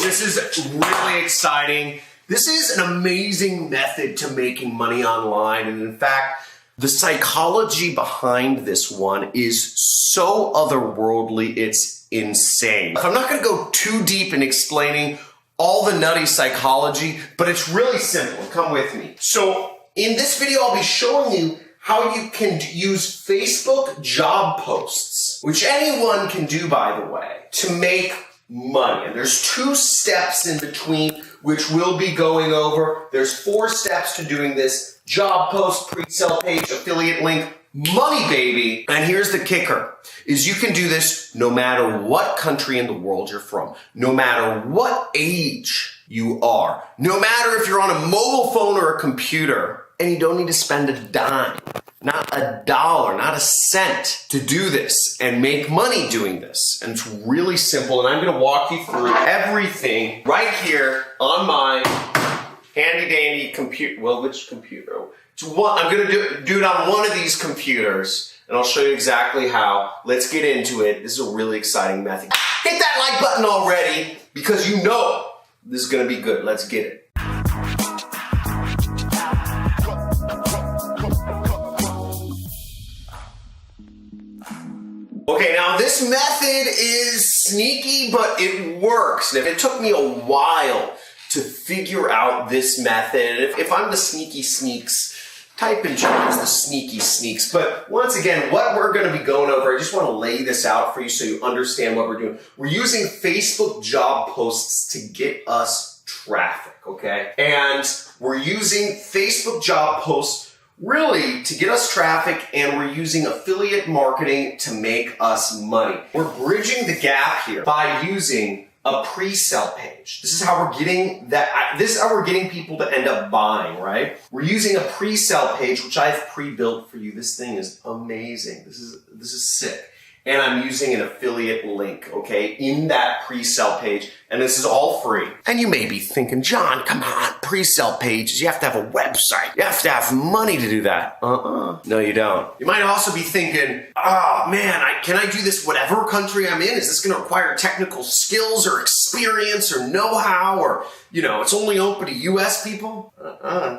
this is really exciting. This is an amazing method to making money online. And in fact, the psychology behind this one is so otherworldly, it's insane. I'm not gonna go too deep in explaining all the nutty psychology, but it's really simple. Come with me. So in this video, I'll be showing you how you can use Facebook job posts, which anyone can do, by the way, to make money. And there's 2 steps in between, which we'll be going over. There's 4 steps to doing this: job post, pre-sale page, affiliate link, money, baby. And here's the kicker, is you can do this no matter what country in the world you're from, no matter what age you are, no matter if you're on a mobile phone or a computer, and you don't need to spend a dime, not a dollar, not a cent to do this and make money doing this. And it's really simple, and I'm gonna walk you through everything right here on my handy dandy computer. Well, which computer? I'm gonna do it on one of these computers, and I'll show you exactly how. Let's get into it. This is a really exciting method. Hit that like button already, because you know this is gonna be good. Let's get it. Okay, now this method is sneaky, but it works. And it took me a while to figure out this method. If I'm the sneaky sneaks, type in chat as the sneaky sneaks. But once again, what we're gonna be going over, I just wanna lay this out for you so you understand what we're doing. We're using Facebook job posts to get us traffic, okay? And we're using Facebook job posts really to get us traffic, and we're using affiliate marketing to make us money. We're bridging the gap here by using a pre-sale page. This is how we're getting people to end up buying, right? We're using a pre-sale page, which I've pre-built for you. This thing is amazing. This is sick. And I'm using an affiliate link, okay, in that pre-sale page. And this is all free. And you may be thinking, John, come on, pre-sale pages, you have to have a website. You have to have money to do that. No, you don't. You might also be thinking, oh man, can I do this whatever country I'm in? Is this gonna require technical skills or experience or know-how, or, you know, it's only open to US people?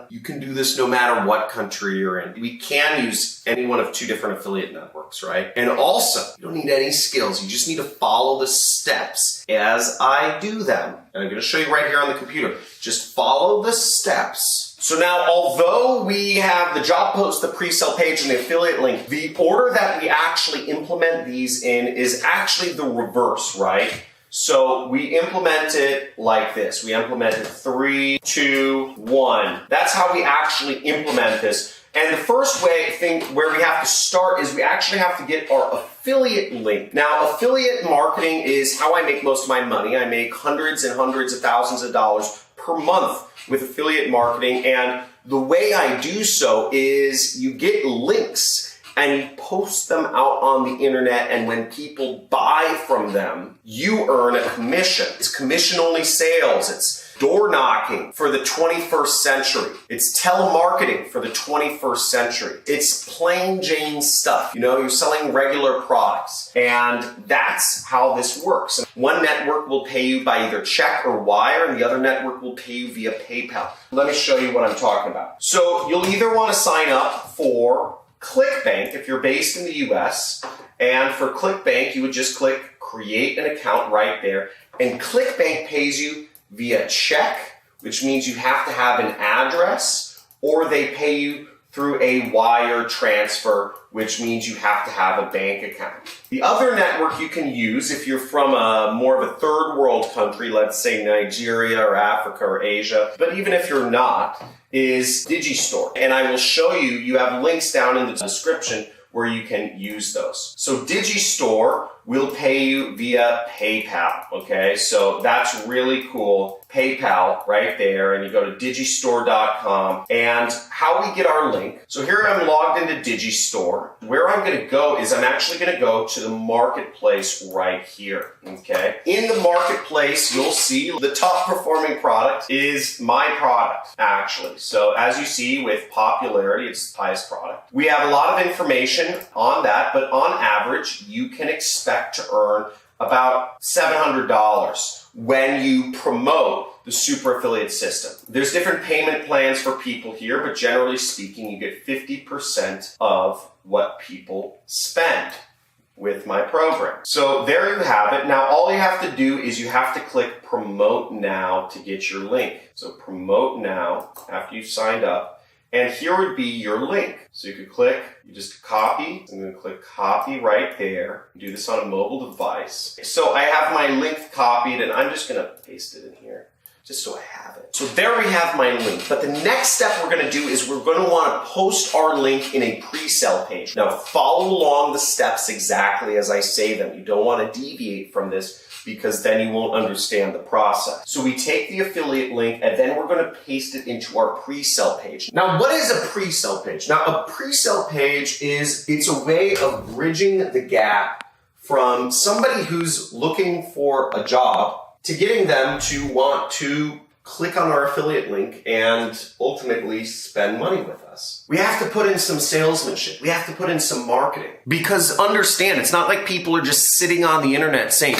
You can do this no matter what country you're in. We can use any one of 2 different affiliate networks, right? And also, you don't need any skills. You just need to follow the steps as I do them. And I'm gonna show you right here on the computer. Just follow the steps. So now, although we have the job post, the pre-sale page, and the affiliate link, the order that we actually implement these in is actually the reverse, right? So we implement it like this. We implement it 3, 2, 1. That's how we actually implement this. And the first thing where we have to start is we actually have to get our affiliate link. Now, affiliate marketing is how I make most of my money. I make hundreds and hundreds of thousands of dollars per month with affiliate marketing. And the way I do so is you get links and you post them out on the internet, and when people buy from them, you earn a commission. It's commission-only sales. It's door knocking for the 21st century. It's telemarketing for the 21st century. It's plain Jane stuff. You know, you're selling regular products, and that's how this works. One network will pay you by either check or wire, and the other network will pay you via PayPal. Let me show you what I'm talking about. So you'll either want to sign up for ClickBank if you're based in the US, and for ClickBank, you would just click create an account right there, and ClickBank pays you via check, which means you have to have an address, or they pay you through a wire transfer, which means you have to have a bank account. The other network you can use if you're from more of a third world country, let's say Nigeria or Africa or Asia, but even if you're not, is Digistore. And I will show you, you have links down in the description where you can use those. So Digistore will pay you via PayPal, okay? So that's really cool. PayPal right there, and you go to digistore.com. And how we get our link. So here I'm logged into Digistore. Where I'm gonna go is I'm actually gonna go to the marketplace right here, okay? In the marketplace, you'll see the top performing product is my product, actually. So as you see with popularity, it's the highest product. We have a lot of information on that, but on average, you can expect to earn about $700 when you promote the super affiliate system. There's different payment plans for people here, but generally speaking, you get 50% of what people spend with my program. So there you have it. Now all you have to do is you have to click promote now to get your link. So promote now after you've signed up, and here would be your link. So you could click, you just copy. I'm going to click copy right there. Do this on a mobile device. So I have my link copied, and I'm just going to paste it in here just so I have it. So there we have my link. But the next step we're going to do is we're going to want to post our link in a pre-sale page. Now follow along the steps exactly as I say them. You don't want to deviate from this because then you won't understand the process. So we take the affiliate link and then we're going to paste it into our pre-sale page. Now what is a pre-sale page? Now a pre-sale page it's a way of bridging the gap from somebody who's looking for a job to getting them to want to click on our affiliate link and ultimately spend money with us. We have to put in some salesmanship. We have to put in some marketing. Because understand, it's not like people are just sitting on the internet saying,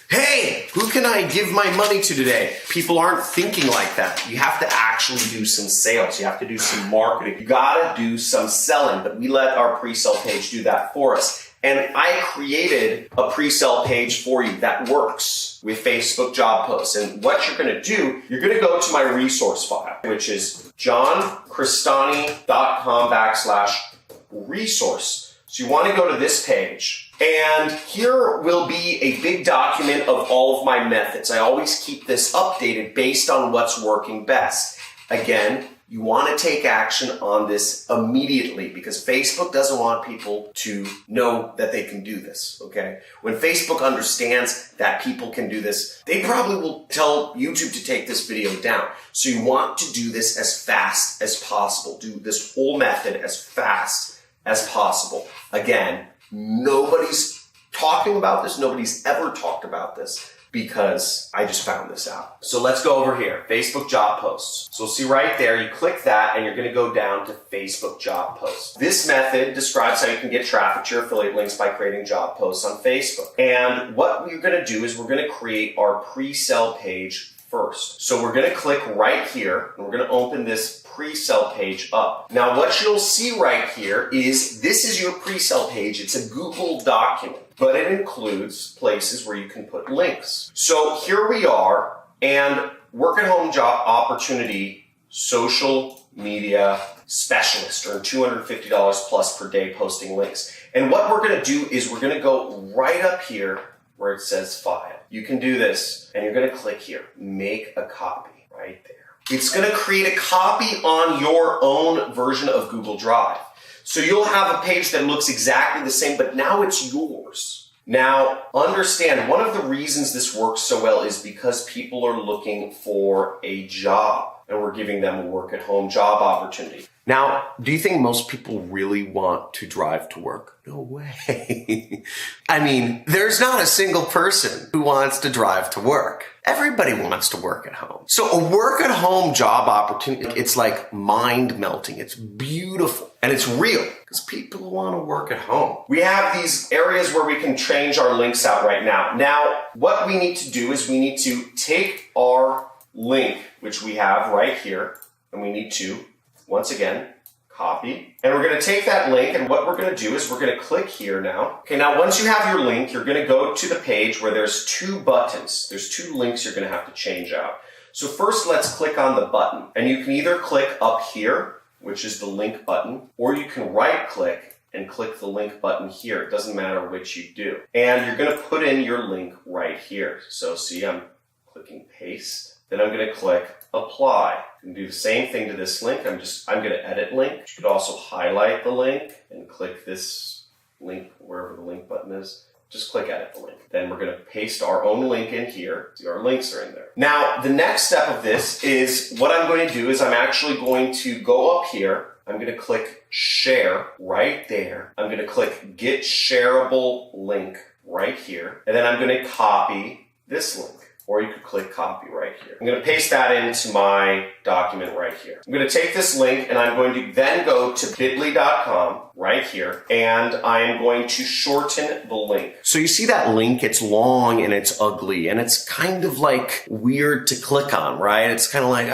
hey, who can I give my money to today? People aren't thinking like that. You have to actually do some sales. You have to do some marketing. You gotta do some selling, but we let our pre-sale page do that for us. And I created a pre-sale page for you that works with Facebook job posts. And what you're going to do, you're going to go to my resource file, which is johncrestani.com/resource. So you want to go to this page. And here will be a big document of all of my methods. I always keep this updated based on what's working best. Again, you want to take action on this immediately because Facebook doesn't want people to know that they can do this, okay? When Facebook understands that people can do this, they probably will tell YouTube to take this video down. So you want to do this as fast as possible. Do this whole method as fast as possible. Again, nobody's talking about this. Nobody's ever talked about this, because I just found this out. So let's go over here, Facebook job posts. So see right there, you click that and you're gonna go down to Facebook job posts. This method describes how you can get traffic to your affiliate links by creating job posts on Facebook. And what we're gonna do is we're gonna create our pre-sale page first. So we're gonna click right here and we're gonna open this pre-sale page up. Now what you'll see right here is this is your pre-sale page. It's a Google document, but it includes places where you can put links. So here we are, and work at home job opportunity, social media specialist, earn $250 plus per day posting links. And what we're gonna do is we're gonna go right up here where it says file. You can do this, and you're gonna click here, make a copy right there. It's gonna create a copy on your own version of Google Drive. So you'll have a page that looks exactly the same, but now it's yours. Now, understand, one of the reasons this works so well is because people are looking for a job, and we're giving them a work-at-home job opportunity. Now, do you think most people really want to drive to work? No way. I mean, there's not a single person who wants to drive to work. Everybody wants to work at home. So a work-at-home job opportunity, it's like mind-melting. It's beautiful. And it's real because people want to work at home. We have these areas where we can change our links out right now. Now, what we need to do is we need to take our link, which we have right here, and we need to, once again, copy. And we're going to take that link, and what we're going to do is we're going to click here now. Okay, now once you have your link, you're going to go to the page where there's two buttons. There's two links you're going to have to change out. So first, let's click on the button. And you can either click up here, which is the link button, or you can right-click and click the link button here. It doesn't matter which you do. And you're going to put in your link right here. So see, I'm clicking paste. Then I'm going to click apply. You can do the same thing to this link. I'm going to edit link. You could also highlight the link and click this link wherever the link button is. Just click edit the link. Then we're going to paste our own link in here. See, our links are in there. Now, the next step of this is what I'm going to do is I'm actually going to go up here. I'm going to click share right there. I'm going to click get shareable link right here. And then I'm going to copy this link. or you could click copy right here. I'm going to paste that into my document right here. I'm going to take this link and I'm going to then go to bit.ly.com right here, and I am going to shorten the link. So you see that link, it's long and it's ugly and it's kind of like weird to click on, right? It's kind of like,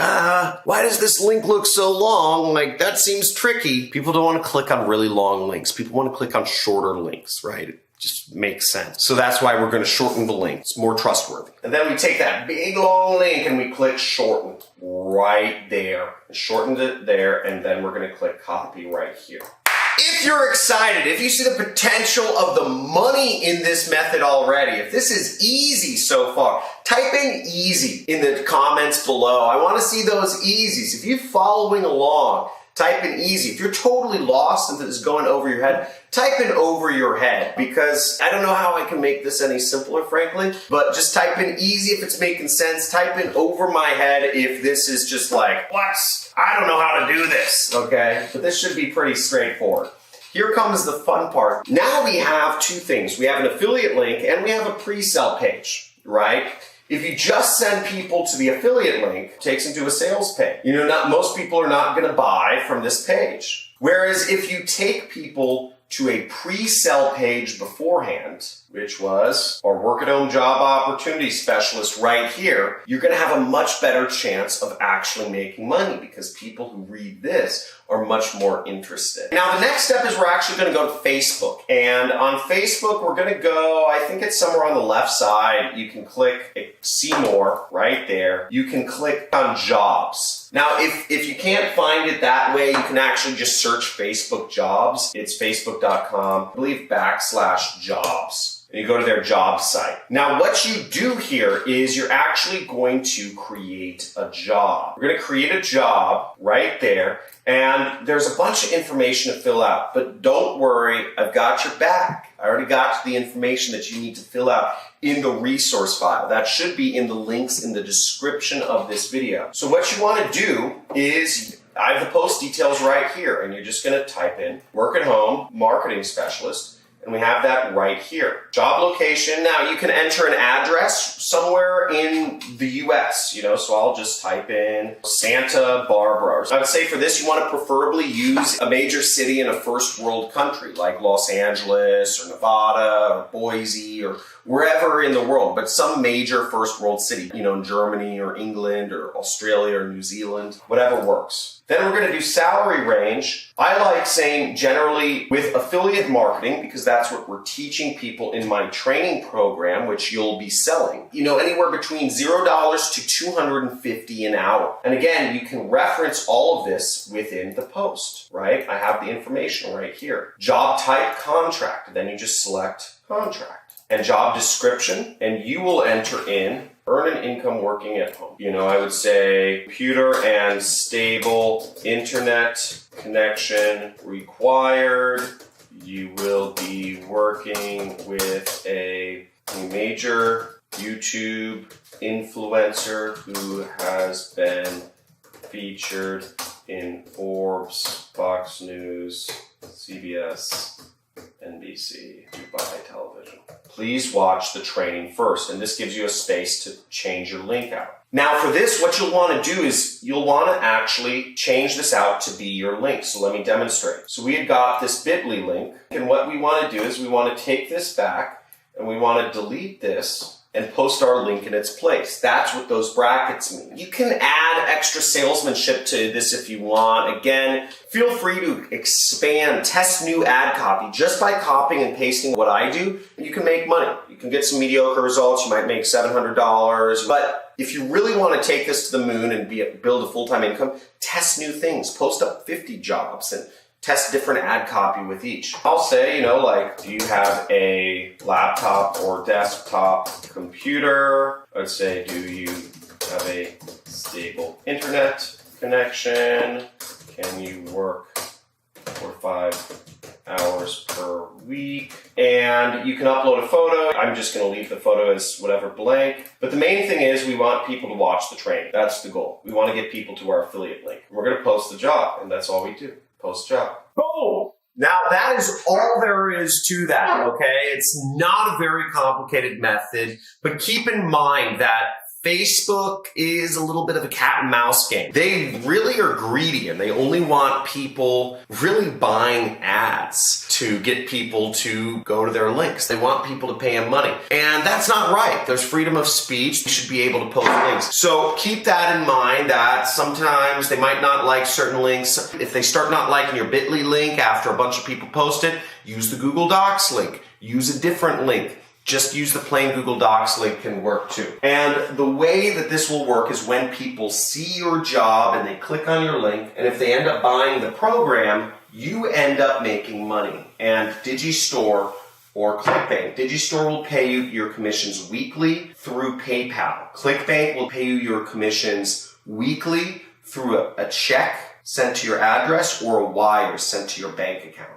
why does this link look so long? Like, that seems tricky. People don't want to click on really long links. People want to click on shorter links, right? It just makes sense. So that's why we're going to shorten the link. It's more trustworthy. And then we take that big long link and we click shorten right there. Shortened it there, and then we're going to click copy right here. If you're excited, if you see the potential of the money in this method already, if this is easy so far, type in easy in the comments below. I want to see those easies. If you're following along, type in easy. If you're totally lost and this is going over your head, type in over your head, because I don't know how I can make this any simpler, frankly, but just type in easy if it's making sense. Type in over my head if this is just like, what? I don't know how to do this, okay? But this should be pretty straightforward. Here comes the fun part. Now we have two things. We have an affiliate link and we have a pre-sell page, right? If you just send people to the affiliate link, it takes them to a sales page. You know, most people are not going to buy from this page. Whereas if you take people to a pre-sell page beforehand, which was our work at home job opportunity specialist right here, you're going to have a much better chance of actually making money because people who read this are much more interested. Now, the next step is we're actually going to go to Facebook. And on Facebook, we're going to go, I think it's somewhere on the left side. You can click see more right there. You can click on jobs. Now, if you can't find it that way, you can actually just search Facebook jobs. It's facebook.com, I believe /jobs. And you go to their job site. Now, what you do here is you're actually going to create a job. We're going to create a job right there, and there's a bunch of information to fill out. But don't worry, I've got your back. I already got the information that you need to fill out in the resource file. That should be in the links in the description of this video. So what you want to do is, I have the post details right here, and you're just going to type in work at home marketing specialist. And we have that right here. Job location. Now you can enter an address somewhere in the US, so I'll just type in Santa Barbara. I would say for this, you want to preferably use a major city in a first world country like Los Angeles or Nevada or Boise or wherever in the world, but some major first world city, in Germany or England or Australia or New Zealand, whatever works. Then we're going to do salary range. I like saying generally with affiliate marketing, because that's what we're teaching people in my training program, which you'll be selling, anywhere between $0 to $250 an hour. And again, you can reference all of this within the post, right? I have the information right here. Job type, contract. Then you just select contract. And job description, and you will enter in earn an income working at home. I would say computer and stable internet connection required. You will be working with a major YouTube influencer who has been featured in Forbes, Fox News, CBS, NBC, Dubai Television. Please watch the training first, and this gives you a space to change your link out. Now for this, what you'll want to do is you'll want to actually change this out to be your link. So let me demonstrate. So we had got this bit.ly link, and what we want to do is we want to take this back and we want to delete this and post our link in its place. That's what those brackets mean. You can add extra salesmanship to this if you want. Again, feel free to expand, test new ad copy. Just by copying and pasting what I do, you can make money. You can get some mediocre results. You might make $700. But if you really want to take this to the moon and build a full-time income, test new things. Post up 50 jobs and test different ad copy with each. I'll say, do you have a laptop or desktop computer? I'd say, do you have a stable internet connection? Can you work for 5 hours per week? And you can upload a photo. I'm just going to leave the photo as whatever blank. But the main thing is we want people to watch the training. That's the goal. We want to get people to our affiliate link. We're going to post the job, and that's all we do. Post job. Boom! Now that is all there is to that, okay? It's not a very complicated method, but keep in mind that Facebook is a little bit of a cat and mouse game. They really are greedy and they only want people really buying ads to get people to go to their links. They want people to pay them money. And that's not right. There's freedom of speech. You should be able to post links. So keep that in mind that sometimes they might not like certain links. If they start not liking your bit.ly link after a bunch of people post it, use the Google Docs link. Use a different link. Just use the plain Google Docs link can work too. And the way that this will work is when people see your job and they click on your link, and if they end up buying the program, you end up making money. And Digistore or ClickBank. Digistore will pay you your commissions weekly through PayPal. ClickBank will pay you your commissions weekly through a check sent to your address or a wire sent to your bank account.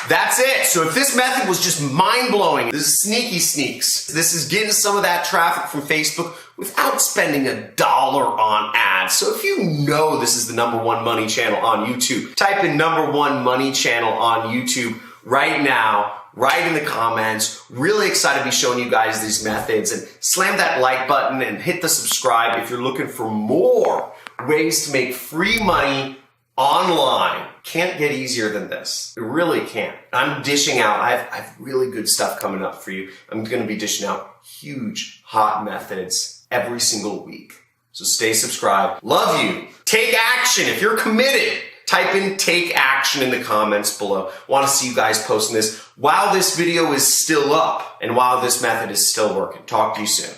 That's it. So if this method was just mind-blowing, this is Sneaky Sneaks. This is getting some of that traffic from Facebook without spending $1 on ads. So if you know this is the #1 money channel on YouTube, type in #1 money channel on YouTube right now. Write in the comments. Really excited to be showing you guys these methods, and slam that like button and hit the subscribe if you're looking for more ways to make free money online. Can't get easier than this. It really can't. I'm dishing out. I have really good stuff coming up for you. I'm going to be dishing out huge, hot methods every single week. So stay subscribed. Love you. Take action. If you're committed, type in take action in the comments below. Want to see you guys posting this while this video is still up and while this method is still working. Talk to you soon.